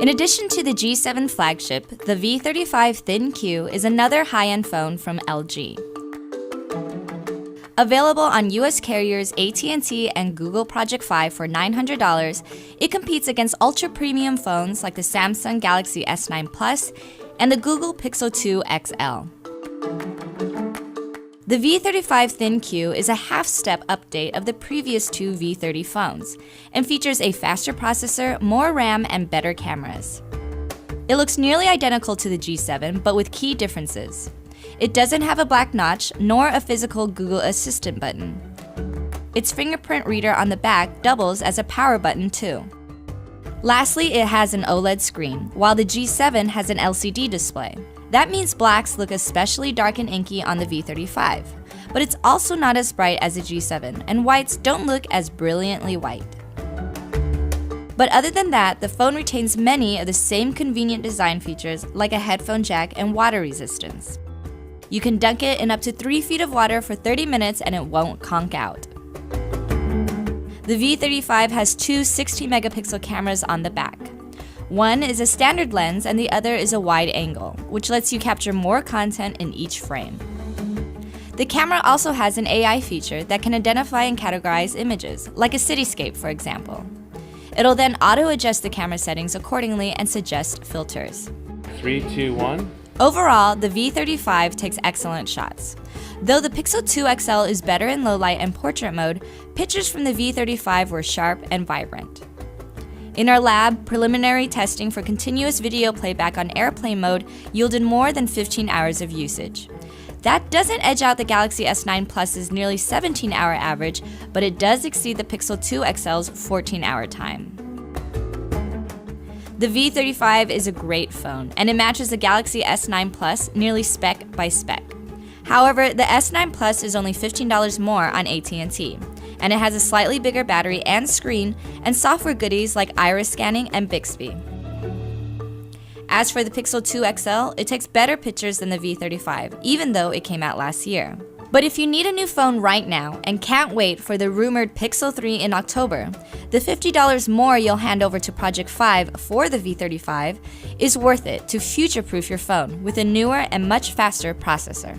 In addition to the G7 flagship, the V35 ThinQ is another high-end phone from LG. Available on US carriers AT&T and Google Project 5 for $900, it competes against ultra-premium phones like the Samsung Galaxy S9 Plus and the Google Pixel 2 XL. The V35 ThinQ is a half-step update of the previous two V30 phones and features a faster processor, more RAM, and better cameras. It looks nearly identical to the G7, but with key differences. It doesn't have a black notch, nor a physical Google Assistant button. Its fingerprint reader on the back doubles as a power button too. Lastly, it has an OLED screen, while the G7 has an LCD display. That means blacks look especially dark and inky on the V35, but it's also not as bright as the G7, and whites don't look as brilliantly white. But other than that, the phone retains many of the same convenient design features like a headphone jack and water resistance. You can dunk it in up to 3 feet of water for 30 minutes and it won't conk out. The V35 has two 16-megapixel cameras on the back. One is a standard lens and the other is a wide angle, which lets you capture more content in each frame. The camera also has an AI feature that can identify and categorize images, like a cityscape, for example. It'll then auto-adjust the camera settings accordingly and suggest filters. 3, 2, 1. Overall, the V35 takes excellent shots. Though the Pixel 2 XL is better in low light and portrait mode, pictures from the V35 were sharp and vibrant. In our lab, preliminary testing for continuous video playback on airplane mode yielded more than 15 hours of usage. That doesn't edge out the Galaxy S9 Plus's nearly 17-hour average, but it does exceed the Pixel 2 XL's 14-hour time. The V35 is a great phone, and it matches the Galaxy S9 Plus nearly spec by spec. However, the S9 Plus is only $15 more on AT&T, and it has a slightly bigger battery and screen and software goodies like iris scanning and Bixby. As for the Pixel 2 XL, it takes better pictures than the V35, even though it came out last year. But if you need a new phone right now and can't wait for the rumored Pixel 3 in October, the $50 more you'll hand over to Project 5 for the V35 is worth it to future-proof your phone with a newer and much faster processor.